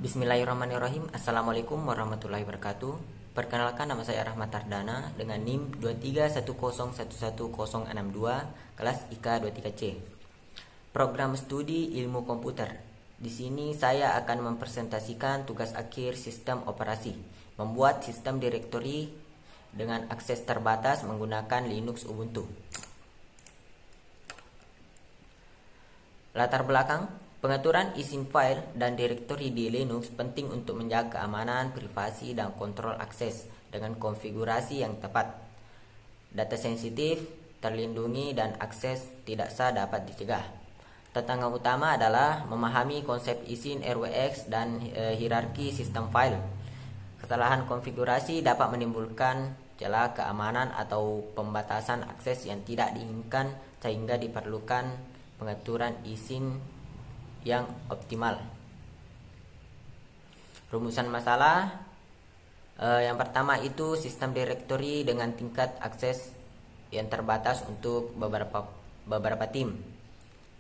Bismillahirrahmanirrahim. Assalamualaikum warahmatullahi wabarakatuh. Perkenalkan, nama saya Rahmat Tardana dengan NIM 2310111062, kelas IK 23C. Program studi ilmu komputer. Di sini saya akan mempresentasikan tugas akhir sistem operasi, membuat sistem direktori dengan akses terbatas menggunakan Linux Ubuntu. Latar belakang. Pengaturan izin file dan direktori di Linux penting untuk menjaga keamanan, privasi, dan kontrol akses dengan konfigurasi yang tepat. Data sensitif terlindungi dan akses tidak sah dapat dicegah. Tantangan utama adalah memahami konsep izin RWX dan hierarki sistem file. Kesalahan konfigurasi dapat menimbulkan celah keamanan atau pembatasan akses yang tidak diinginkan, sehingga diperlukan pengaturan izin yang optimal. Rumusan masalah yang pertama itu sistem direktori dengan tingkat akses yang terbatas untuk beberapa tim.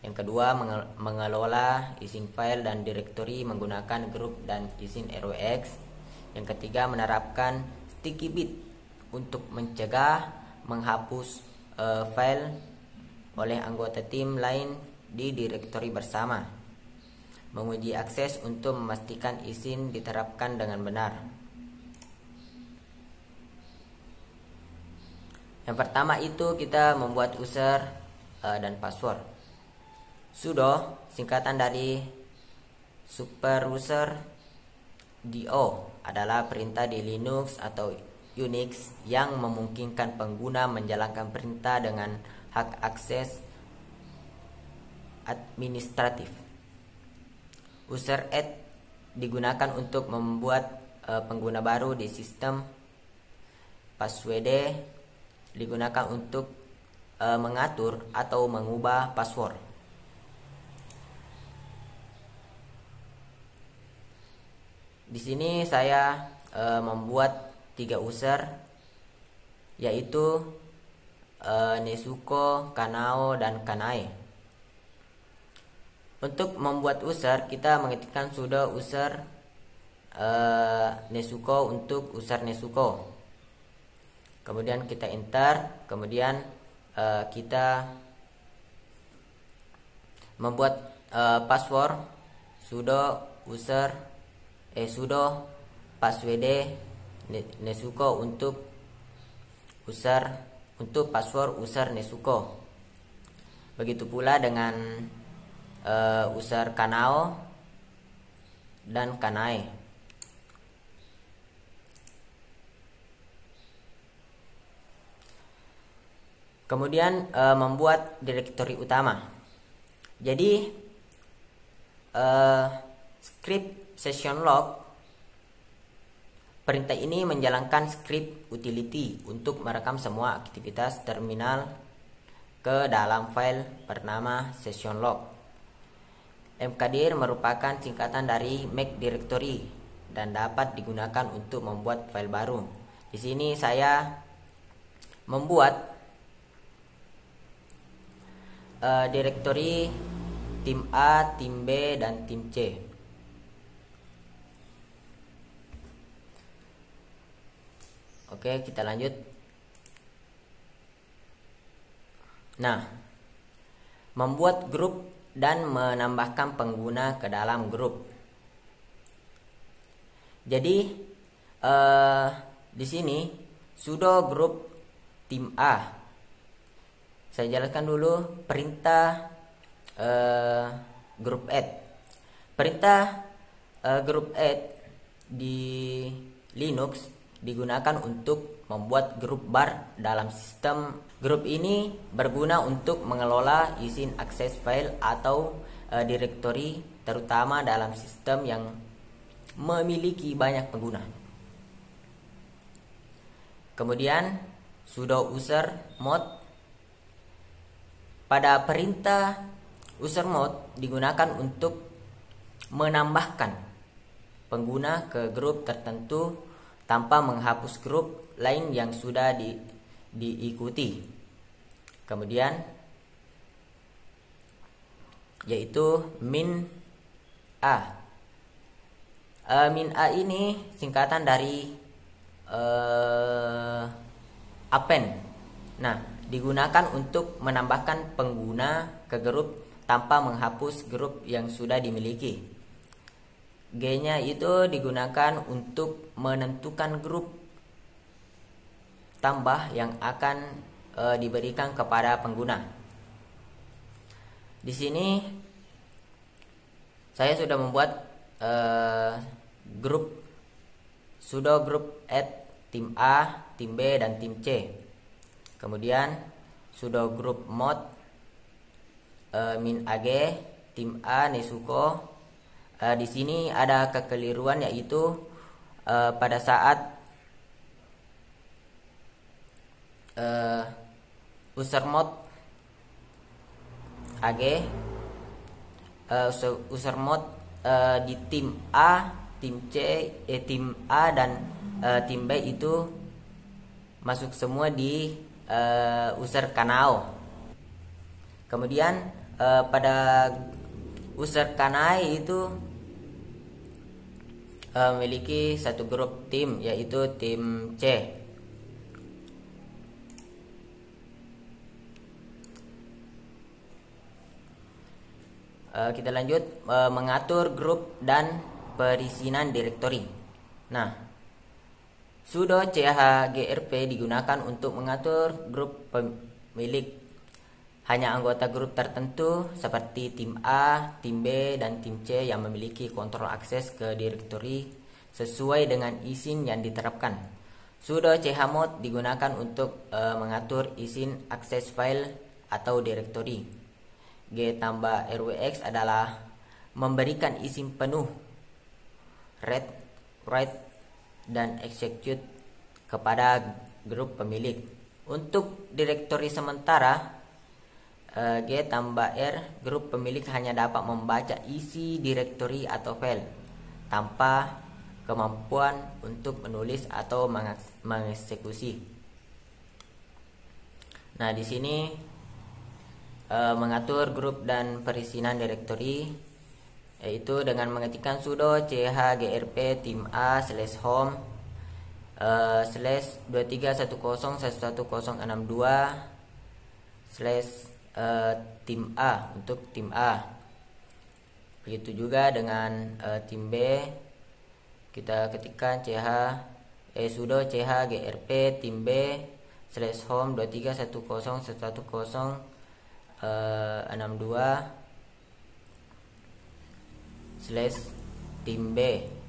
Yang kedua, mengelola izin file dan direktori menggunakan grup dan izin RWX. Yang ketiga, menerapkan sticky bit untuk mencegah menghapus file oleh anggota tim lain di direktori bersama. Menguji akses untuk memastikan izin diterapkan dengan benar. Yang pertama itu kita membuat user dan password. Sudo singkatan dari superuser do adalah perintah di Linux atau Unix yang memungkinkan pengguna menjalankan perintah dengan hak akses administratif. User add digunakan untuk membuat pengguna baru di sistem. Password digunakan untuk mengatur atau mengubah password. Di sini saya membuat 3 user, yaitu Nesuko, Kanao, dan Kanae. Untuk membuat user, kita mengetikkan sudo user Nesuko untuk user Nesuko. Kemudian kita enter. Kemudian kita membuat password sudo password Nesuko untuk password user Nesuko. Begitu pula dengan user Kanao dan Kanae. Kemudian membuat direktori utama. Jadi script session log, perintah ini menjalankan script utility untuk merekam semua aktivitas terminal ke dalam file bernama session log. mkdir merupakan singkatan dari make directory dan dapat digunakan untuk membuat file baru. Di sini saya membuat direktori tim A, tim B, dan tim C. Oke, kita lanjut. Nah, membuat grup dan menambahkan pengguna ke dalam grup. Jadi di sini sudo grup tim A. Saya jelaskan dulu perintah grup add. Perintah grup add di Linux digunakan untuk membuat grup bar dalam sistem. Grup ini berguna untuk mengelola izin akses file atau direktori, terutama dalam sistem yang memiliki banyak pengguna. Kemudian sudo user mode. Pada perintah user mode digunakan untuk menambahkan pengguna ke grup tertentu tanpa menghapus grup lain yang sudah diikuti. Kemudian yaitu min A. min a ini singkatan dari append. Nah, digunakan untuk menambahkan pengguna ke grup tanpa menghapus grup yang sudah dimiliki. G-nya itu digunakan untuk menentukan grup tambah yang akan diberikan kepada pengguna. Di sini saya sudah membuat grup sudo grup add tim A, tim B, dan tim C. Kemudian sudo grup mod min ag tim A Nesuko. Di sini ada kekeliruan, yaitu pada saat user mod ag user mod di tim A, tim C, tim A dan tim B itu masuk semua di user kanao. Kemudian pada user kanai itu memiliki satu grup tim, yaitu tim C. Kita lanjut mengatur grup dan perizinan direktori. Nah, sudo chgrp digunakan untuk mengatur grup pemilik. Hanya anggota grup tertentu seperti tim A, tim B, dan tim C yang memiliki kontrol akses ke direktori sesuai dengan izin yang diterapkan. Sudo chmod digunakan untuk mengatur izin akses file atau direktori. G tambah rwx adalah memberikan izin penuh read, write, dan execute kepada grup pemilik. Untuk direktori sementara, G tambah R, grup pemilik hanya dapat membaca isi direktori atau file tanpa kemampuan untuk menulis atau mengeksekusi. Nah, di sini mengatur grup dan perizinan direktori, yaitu dengan mengetikkan sudo chgrp tim A /home /23101162 tim A untuk tim A. Begitu juga dengan tim B, kita ketikkan sudo chgrp tim B /home 23101162/tim B.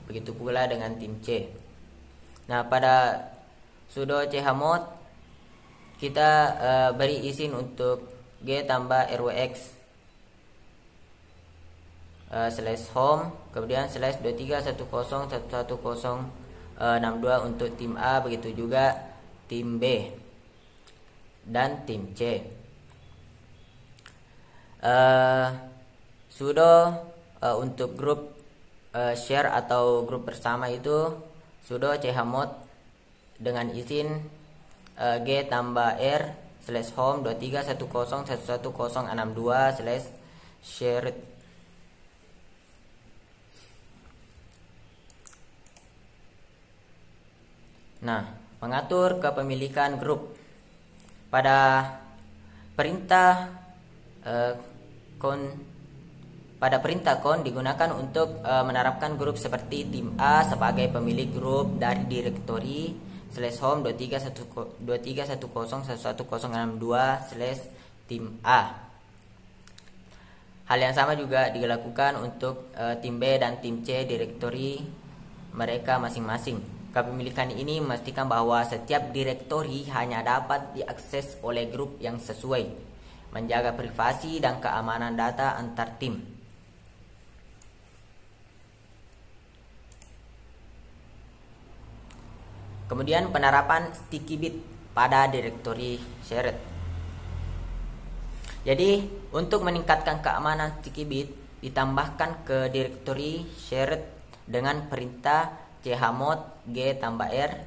Begitu pula dengan tim C. Nah, pada sudo chmod kita beri izin untuk G tambah rwx /home kemudian /23101162 untuk tim A, begitu juga tim B dan tim C. Sudo untuk grup share atau grup bersama itu sudo chmod dengan izin G tambah R /home 23101162/shared. Nah, mengatur kepemilikan grup. Pada perintah kon digunakan untuk menerapkan grup seperti tim A sebagai pemilik grup dari direktori /home 23101162/tim A. Hal yang sama juga dilakukan untuk tim B dan tim C direktori mereka masing-masing. Kepemilikan ini memastikan bahwa setiap direktori hanya dapat diakses oleh grup yang sesuai, menjaga privasi dan keamanan data antar tim. Kemudian penerapan sticky bit pada direktori shared. Jadi, untuk meningkatkan keamanan sticky bit ditambahkan ke direktori shared dengan perintah chmod G tambah R.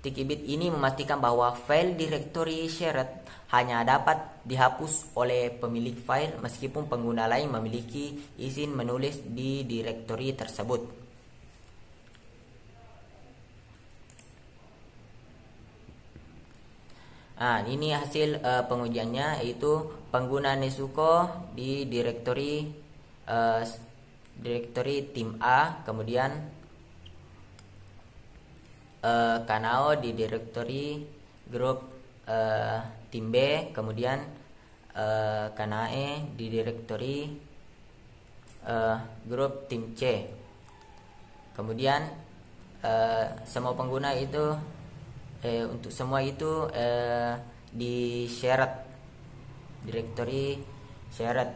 Sticky bit ini memastikan bahwa file direktori shared hanya dapat dihapus oleh pemilik file meskipun pengguna lain memiliki izin menulis di direktori tersebut. Nah, ini hasil pengujiannya, yaitu pengguna Nesuko di direktori tim A, kemudian Kanao di direktori grup tim B, kemudian Kanae di direktori grup tim C. Kemudian semua pengguna itu untuk semua itu di shared, directory shared.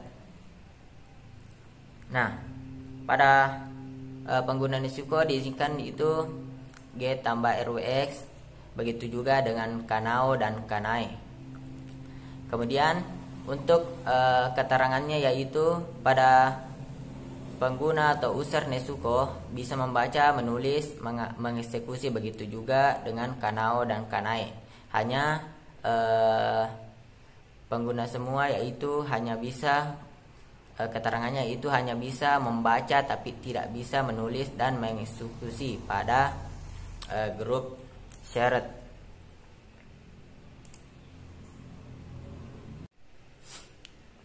Nah, pada pengguna Nesuko diizinkan itu get tambah rwx, begitu juga dengan Kanao dan Kanae. Kemudian untuk keterangannya, yaitu pada pengguna atau user Nesuko bisa membaca, menulis, mengeksekusi, begitu juga dengan Kanao dan Kanae. Hanya pengguna semua yaitu hanya bisa keterangannya itu hanya bisa membaca tapi tidak bisa menulis dan mengeksekusi pada grup shared.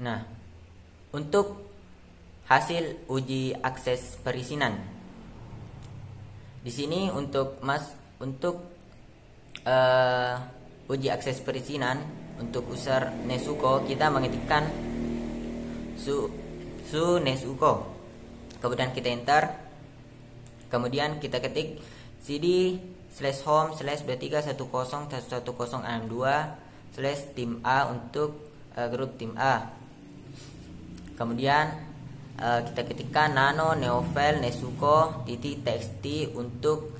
Nah, untuk hasil uji akses perizinan. Di sini untuk uji akses perizinan untuk user Nesuko, kita mengetikkan su Nesuko. Kemudian kita enter. Kemudian kita ketik cd/home/b3101162/tim A untuk grup tim A. Kemudian kita ketikkan nano neofile nesuko .txt untuk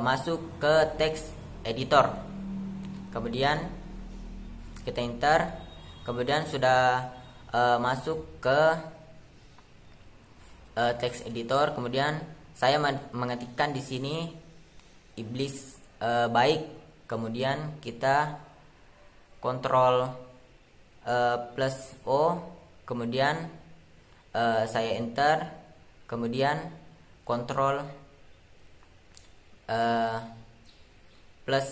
masuk ke teks editor. Kemudian kita enter. Kemudian sudah masuk ke teks editor. Kemudian saya mengetikkan di sini iblis baik. Kemudian kita kontrol plus O. Kemudian saya enter, kemudian kontrol plus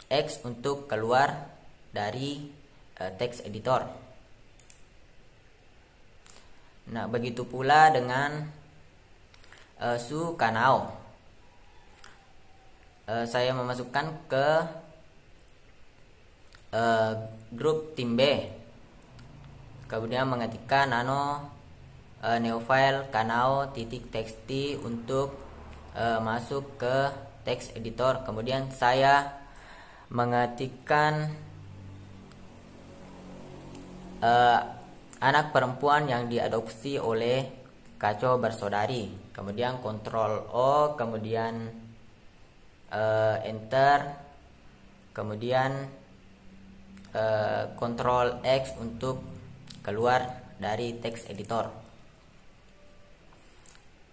X untuk keluar dari teks editor. Nah, begitu pula dengan su Kanao. Saya memasukkan ke grup tim B. Kemudian mengetikkan nano neofile Kanao .txt untuk masuk ke teks editor. Kemudian saya mengetikkan anak perempuan yang diadopsi oleh Kaco bersaudari. Kemudian kontrol O, kemudian enter, kemudian kontrol X untuk keluar dari teks editor.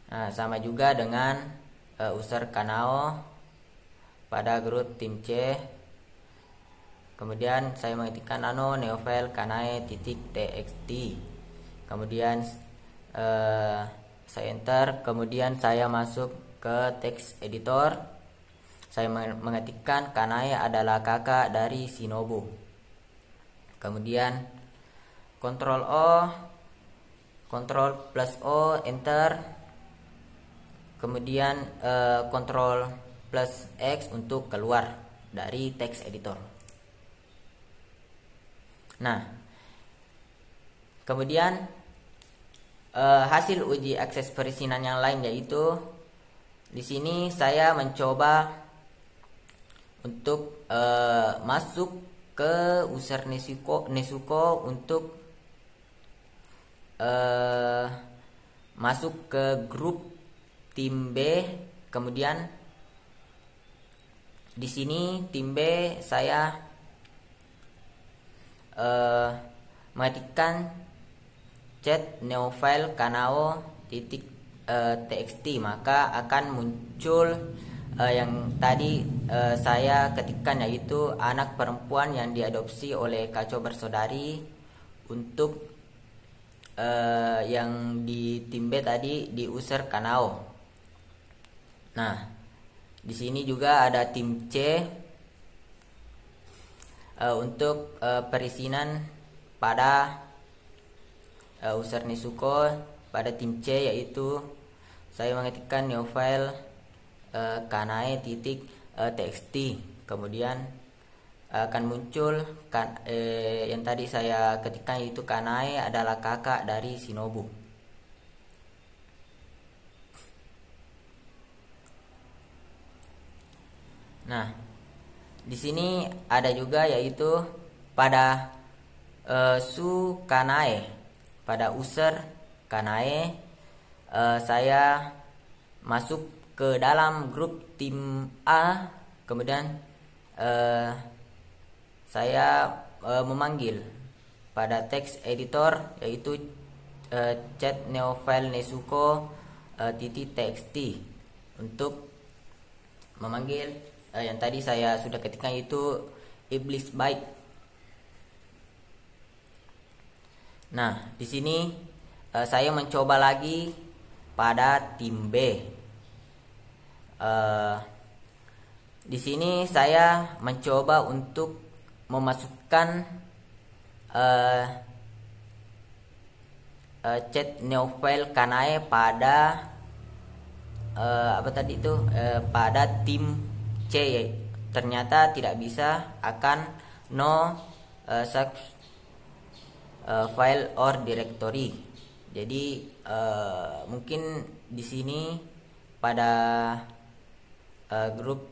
Nah, sama juga dengan user Kanao pada grup tim C. Kemudian saya mengetikkan nano neofile kanae .txt. Kemudian saya enter. Kemudian saya masuk ke teks editor. Saya mengetikkan Kanae adalah kakak dari Shinobu. Kemudian kontrol O, kontrol plus O, enter. Kemudian kontrol plus X untuk keluar dari teks editor. Nah, kemudian hasil uji akses perizinan yang lain, yaitu di sini saya mencoba untuk masuk ke user Nesuko untuk masuk ke grup tim B. Kemudian di sini tim B saya mengetikkan chat neofile Kanao .txt, maka akan muncul yang tadi saya ketikkan, yaitu anak perempuan yang diadopsi oleh Kaco bersaudari untuk yang di tim B tadi di user Kanao. Nah, di sini juga ada tim C. untuk perizinan pada user Nezuko pada tim C, yaitu saya mengetikkan new file kanae.txt, kemudian akan muncul yang tadi saya ketikkan, yaitu Kanae adalah kakak dari Shinobu. Nah, di sini ada juga, yaitu pada su Kanae, pada user Kanae, saya masuk ke dalam grup tim A, kemudian saya memanggil pada text editor, yaitu chat new file Nezuko .txt untuk memanggil yang tadi saya sudah ketikkan, itu iblis baik. Nah, di sini saya mencoba lagi pada tim B. Di sini saya mencoba untuk memasukkan chat new file Kanae pada pada tim C. Ternyata tidak bisa, akan no such file or directory. Jadi mungkin di sini pada grup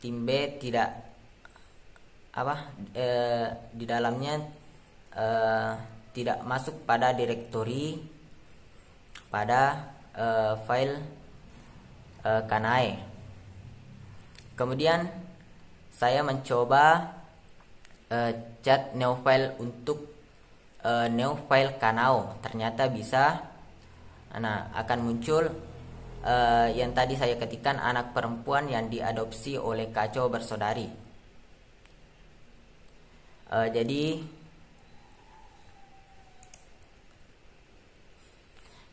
tim B tidak di dalamnya tidak masuk pada directory pada file Kanae. Kemudian saya mencoba chat new file untuk new file Kanao, ternyata bisa. Nah, akan muncul yang tadi saya ketikkan, anak perempuan yang diadopsi oleh Kaco bersaudari.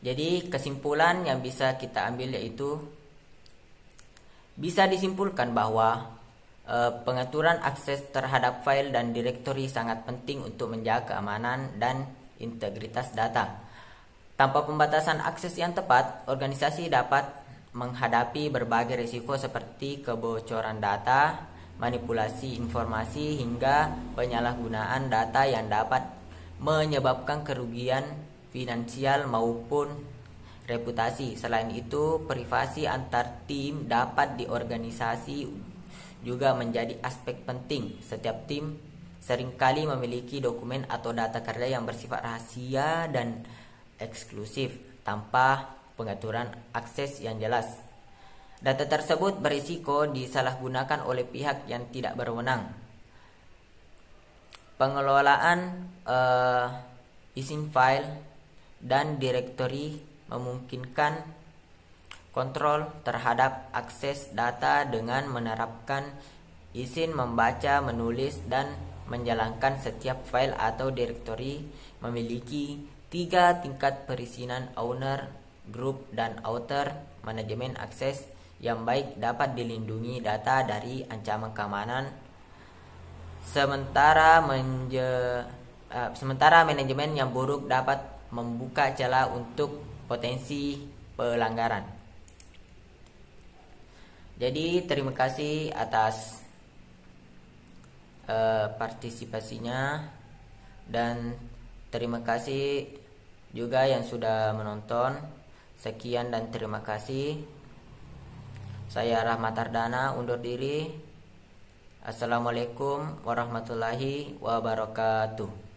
Jadi kesimpulan yang bisa kita ambil, yaitu bisa disimpulkan bahwa pengaturan akses terhadap file dan direktori sangat penting untuk menjaga keamanan dan integritas data. Tanpa pembatasan akses yang tepat, organisasi dapat menghadapi berbagai risiko seperti kebocoran data, manipulasi informasi, hingga penyalahgunaan data yang dapat menyebabkan kerugian finansial maupun reputasi. Selain itu, privasi antar tim dapat di organisasi juga menjadi aspek penting. Setiap tim seringkali memiliki dokumen atau data kerja yang bersifat rahasia dan eksklusif tanpa pengaturan akses yang jelas. Data tersebut berisiko disalahgunakan oleh pihak yang tidak berwenang. Pengelolaan izin file dan direktori memungkinkan kontrol terhadap akses data dengan menerapkan izin membaca, menulis, dan menjalankan. Setiap file atau direktori memiliki 3 tingkat perizinan: owner, group, dan author. Manajemen akses yang baik dapat dilindungi data dari ancaman keamanan, sementara manajemen yang buruk dapat membuka celah untuk potensi pelanggaran. Jadi terima kasih atas partisipasinya, dan terima kasih juga yang sudah menonton. Sekian dan terima kasih. Saya Rahmat Ardana undur diri. Assalamualaikum warahmatullahi wabarakatuh.